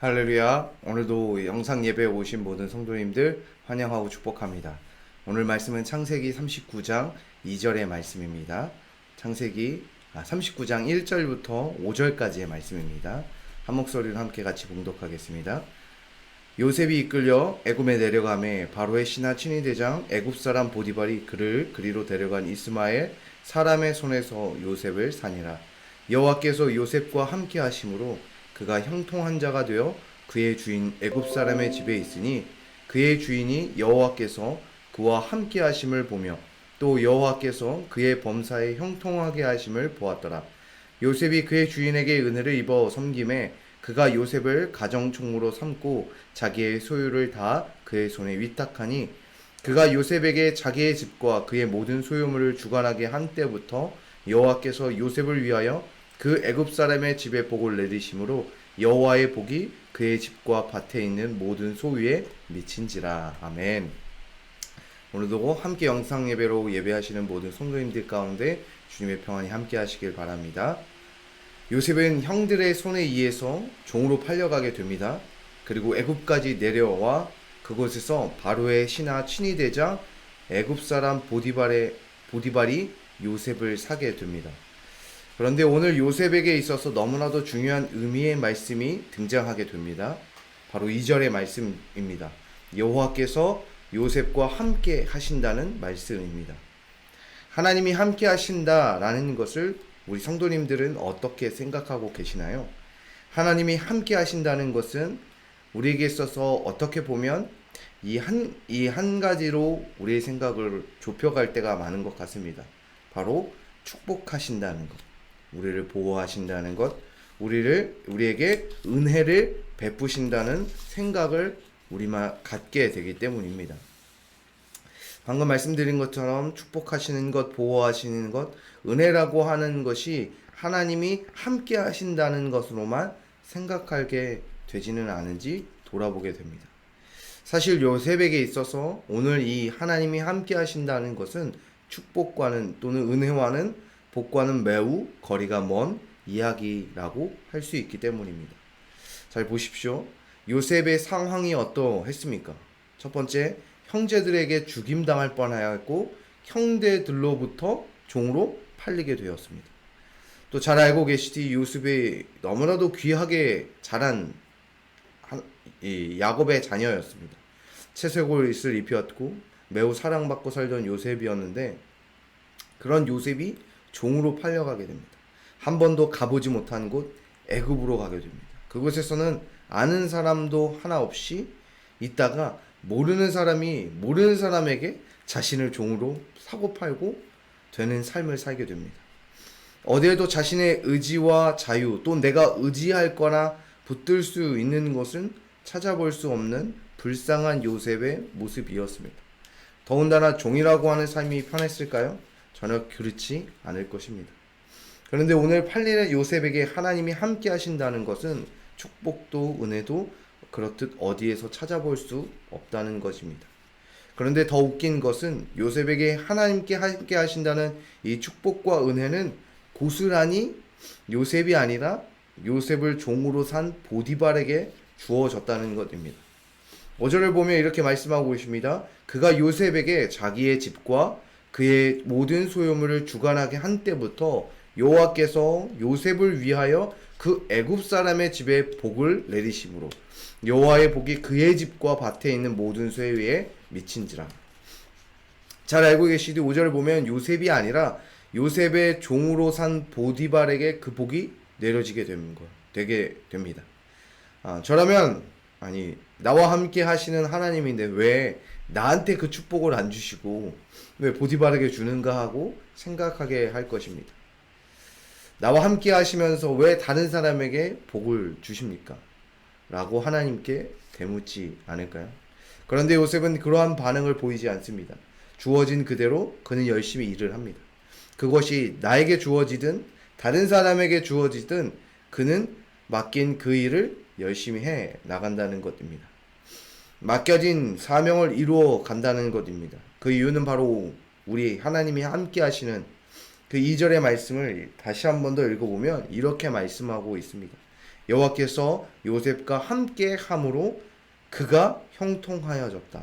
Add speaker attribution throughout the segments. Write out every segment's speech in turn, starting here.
Speaker 1: 할렐루야. 오늘도 영상 예배에 오신 모든 성도님들 환영하고 축복합니다. 오늘 말씀은 창세기 39장 2절의 말씀입니다. 창세기 39장 1절부터 5절까지의 말씀입니다. 한 목소리로 함께 같이 봉독하겠습니다. 요셉이 이끌려 애굽에 내려가매 바로의 신하 친위대장 애굽 사람 보디발이 그를 그리로 데려간 이스마엘 사람의 손에서 요셉을 사니라. 여호와께서 요셉과 함께 하심으로 그가 형통한 자가 되어 그의 주인 애굽 사람의 집에 있으니 그의 주인이 여호와께서 그와 함께 하심을 보며 또 여호와께서 그의 범사에 형통하게 하심을 보았더라. 요셉이 그의 주인에게 은혜를 입어 섬김에 그가 요셉을 가정총무로 삼고 자기의 소유를 다 그의 손에 위탁하니 그가 요셉에게 자기의 집과 그의 모든 소유물을 주관하게 한 때부터 여호와께서 요셉을 위하여 그 애굽 사람의 집에 복을 내리심으로 여호와의 복이 그의 집과 밭에 있는 모든 소유에 미친지라. 아멘. 오늘도 함께 영상 예배로 예배하시는 모든 성도님들 가운데 주님의 평안이 함께 하시길 바랍니다. 요셉은 형들의 손에 의해서 종으로 팔려가게 됩니다. 그리고 애굽까지 내려와 그곳에서 바로의 신하 친위대장 애굽 사람 보디발이 요셉을 사게 됩니다. 그런데 오늘 요셉에게 있어서 너무나도 중요한 의미의 말씀이 등장하게 됩니다. 바로 2절의 말씀입니다. 여호와께서 요셉과 함께 하신다는 말씀입니다. 하나님이 함께 하신다라는 것을 우리 성도님들은 어떻게 생각하고 계시나요? 하나님이 함께 하신다는 것은 우리에게 있어서 어떻게 보면 이 한 가지로 우리의 생각을 좁혀갈 때가 많은 것 같습니다. 바로 축복하신다는 것, 우리를 보호하신다는 것, 우리에게 은혜를 베푸신다는 생각을 우리만 갖게 되기 때문입니다. 방금 말씀드린 것처럼 축복하시는 것, 보호하시는 것, 은혜라고 하는 것이 하나님이 함께 하신다는 것으로만 생각하게 되지는 않은지 돌아보게 됩니다. 사실 요셉에게 있어서 오늘 이 하나님이 함께 하신다는 것은 축복과는 또는 은혜와는 복과는 매우 거리가 먼 이야기라고 할 수 있기 때문입니다. 잘 보십시오. 요셉의 상황이 어떠했습니까? 첫 번째, 형제들에게 죽임당할 뻔하였고 형제들로부터 종으로 팔리게 되었습니다. 또 잘 알고 계시듯이 요셉이 너무나도 귀하게 자란 야곱의 자녀였습니다. 채색옷을 입혔고 매우 사랑받고 살던 요셉이었는데 그런 요셉이 종으로 팔려가게 됩니다. 한 번도 가보지 못한 곳 애굽으로 가게 됩니다. 그곳에서는 아는 사람도 하나 없이 있다가 모르는 사람에게 자신을 종으로 사고 팔고 되는 삶을 살게 됩니다. 어디에도 자신의 의지와 자유 또 내가 의지할 거나 붙들 수 있는 것은 찾아볼 수 없는 불쌍한 요셉의 모습이었습니다. 더군다나 종이라고 하는 삶이 편했을까요? 전혀 그렇지 않을 것입니다. 그런데 오늘 팔리는 요셉에게 하나님이 함께 하신다는 것은 축복도 은혜도 그렇듯 어디에서 찾아볼 수 없다는 것입니다. 그런데 더 웃긴 것은 요셉에게 하나님께 함께 하신다는 이 축복과 은혜는 고스란히 요셉이 아니라 요셉을 종으로 산 보디발에게 주어졌다는 것입니다. 5절을 보면 이렇게 말씀하고 있습니다. 그가 요셉에게 자기의 집과 그의 모든 소유물을 주관하게 한 때부터 여호와께서 요셉을 위하여 그 애굽 사람의 집에 복을 내리심으로 여호와의 복이 그의 집과 밭에 있는 모든 소유에 미친지라. 잘 알고 계시듯 5절을 보면 요셉이 아니라 요셉의 종으로 산 보디발에게 그 복이 내려지게 되게 됩니다. 저라면 나와 함께 하시는 하나님인데 왜 나한테 그 축복을 안 주시고 왜 보디발에게 주는가 하고 생각하게 할 것입니다. 나와 함께 하시면서 왜 다른 사람에게 복을 주십니까? 라고 하나님께 되묻지 않을까요? 그런데 요셉은 그러한 반응을 보이지 않습니다. 주어진 그대로 그는 열심히 일을 합니다. 그것이 나에게 주어지든 다른 사람에게 주어지든 그는 맡긴 그 일을 열심히 해 나간다는 것입니다. 맡겨진 사명을 이루어 간다는 것입니다. 그 이유는 바로 우리 하나님이 함께 하시는 그 2절의 말씀을 다시 한 번 더 읽어보면 이렇게 말씀하고 있습니다. 여호와께서 요셉과 함께 함으로 그가 형통하여졌다.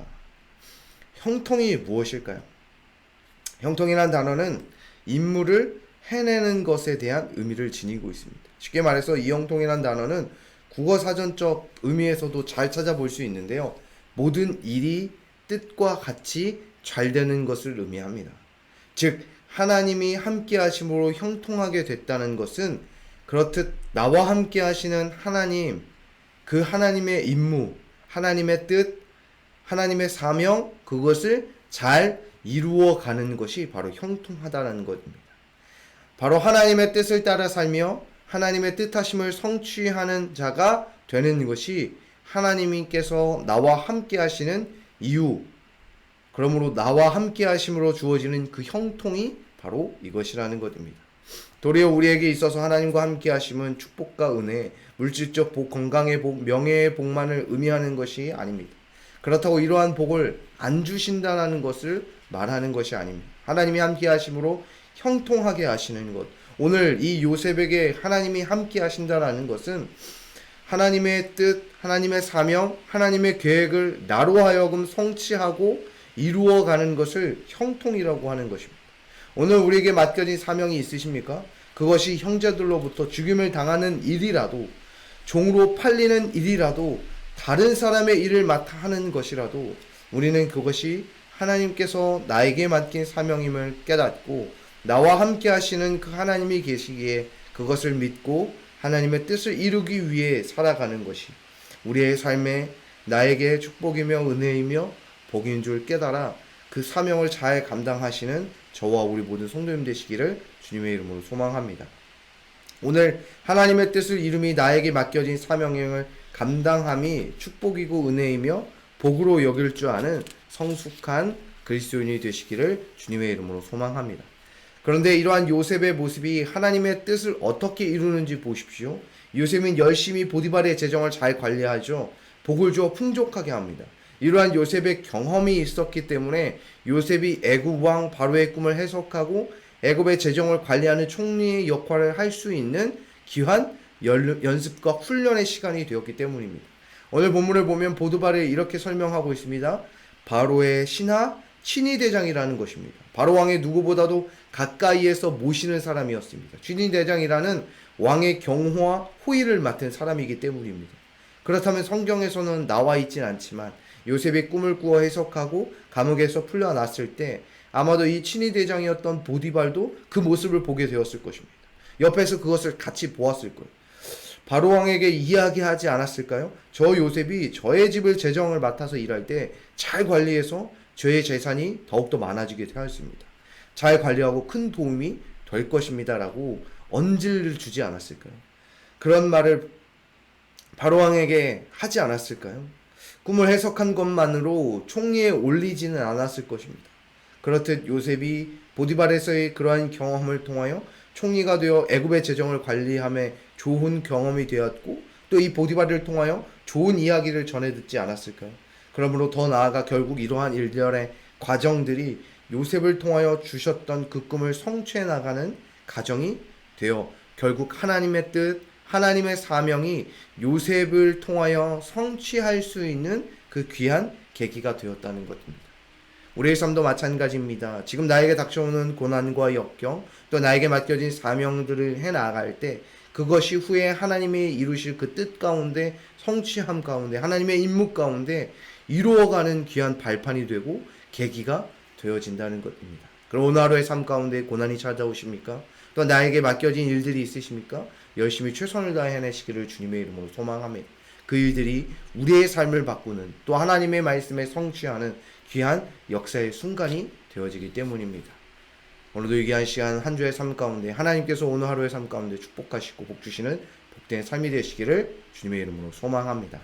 Speaker 1: 형통이 무엇일까요? 형통이라는 단어는 임무를 해내는 것에 대한 의미를 지니고 있습니다. 쉽게 말해서 이 형통이라는 단어는 국어사전적 의미에서도 잘 찾아볼 수 있는데요. 모든 일이 뜻과 같이 잘 되는 것을 의미합니다. 즉 하나님이 함께 하심으로 형통하게 됐다는 것은 그렇듯 나와 함께 하시는 하나님, 그 하나님의 임무, 하나님의 뜻, 하나님의 사명, 그것을 잘 이루어가는 것이 바로 형통하다는 것입니다. 바로 하나님의 뜻을 따라 살며 하나님의 뜻하심을 성취하는 자가 되는 것이 하나님께서 나와 함께 하시는 이유, 그러므로 나와 함께 하심으로 주어지는 그 형통이 바로 이것이라는 것입니다. 도리어 우리에게 있어서 하나님과 함께 하심은 축복과 은혜, 물질적 복, 건강의 복, 명예의 복만을 의미하는 것이 아닙니다. 그렇다고 이러한 복을 안 주신다는 것을 말하는 것이 아닙니다. 하나님이 함께 하심으로 형통하게 하시는 것, 오늘 이 요셉에게 하나님이 함께 하신다는 것은 하나님의 뜻, 하나님의 사명, 하나님의 계획을 나로 하여금 성취하고 이루어가는 것을 형통이라고 하는 것입니다. 오늘 우리에게 맡겨진 사명이 있으십니까? 그것이 형제들로부터 죽임을 당하는 일이라도, 종으로 팔리는 일이라도, 다른 사람의 일을 맡아 하는 것이라도 우리는 그것이 하나님께서 나에게 맡긴 사명임을 깨닫고 나와 함께 하시는 그 하나님이 계시기에 그것을 믿고 하나님의 뜻을 이루기 위해 살아가는 것이 우리의 삶에 나에게 축복이며 은혜이며 복인 줄 깨달아 그 사명을 잘 감당하시는 저와 우리 모든 성도님 되시기를 주님의 이름으로 소망합니다. 오늘 하나님의 뜻을 이루미 나에게 맡겨진 사명을 감당함이 축복이고 은혜이며 복으로 여길 줄 아는 성숙한 그리스도인이 되시기를 주님의 이름으로 소망합니다. 그런데 이러한 요셉의 모습이 하나님의 뜻을 어떻게 이루는지 보십시오. 요셉은 열심히 보디발의 재정을 잘 관리하죠. 복을 주어 풍족하게 합니다. 이러한 요셉의 경험이 있었기 때문에 요셉이 애굽 왕 바로의 꿈을 해석하고 애굽의 재정을 관리하는 총리의 역할을 할 수 있는 귀한 연습과 훈련의 시간이 되었기 때문입니다. 오늘 본문을 보면 보디발을 이렇게 설명하고 있습니다. 바로의 신하 친위대장이라는 것입니다. 바로 왕의 누구보다도 가까이에서 모시는 사람이었습니다. 친위대장이라는 왕의 경호와 호의를 맡은 사람이기 때문입니다. 그렇다면 성경에서는 나와 있진 않지만 요셉의 꿈을 꾸어 해석하고 감옥에서 풀려났을 때 아마도 이 친위대장이었던 보디발도 그 모습을 보게 되었을 것입니다. 옆에서 그것을 같이 보았을 거예요. 바로 왕에게 이야기하지 않았을까요? 저 요셉이 저의 집을 재정을 맡아서 일할 때 잘 관리해서 저의 재산이 더욱더 많아지게 되었습니다. 잘 관리하고 큰 도움이 될 것입니다 라고 언질을 주지 않았을까요? 그런 말을 바로 왕에게 하지 않았을까요? 꿈을 해석한 것만으로 총리에 올리지는 않았을 것입니다. 그렇듯 요셉이 보디발에서의 그러한 경험을 통하여 총리가 되어 애굽의 재정을 관리함에 좋은 경험이 되었고 또 이 보디발을 통하여 좋은 이야기를 전해 듣지 않았을까요? 그러므로 더 나아가 결국 이러한 일들의 과정들이 요셉을 통하여 주셨던 그 꿈을 성취해 나가는 과정이 되어 결국 하나님의 뜻, 하나님의 사명이 요셉을 통하여 성취할 수 있는 그 귀한 계기가 되었다는 것입니다. 우리의 삶도 마찬가지입니다. 지금 나에게 닥쳐오는 고난과 역경, 또 나에게 맡겨진 사명들을 해나갈 때 그것이 후에 하나님이 이루실 그 뜻 가운데 성취함 가운데 하나님의 임무 가운데 이루어가는 귀한 발판이 되고 계기가 되어진다는 것입니다. 그럼 오늘 하루의 삶 가운데 고난이 찾아오십니까? 또 나에게 맡겨진 일들이 있으십니까? 열심히 최선을 다해 해내시기를 주님의 이름으로 소망합니다. 그 일들이 우리의 삶을 바꾸는 또 하나님의 말씀에 성취하는 귀한 역사의 순간이 되어지기 때문입니다. 오늘도 이 귀한 시간 한 주의 삶 가운데 하나님께서 오늘 하루의 삶 가운데 축복하시고 복 주시는 복된 삶이 되시기를 주님의 이름으로 소망합니다.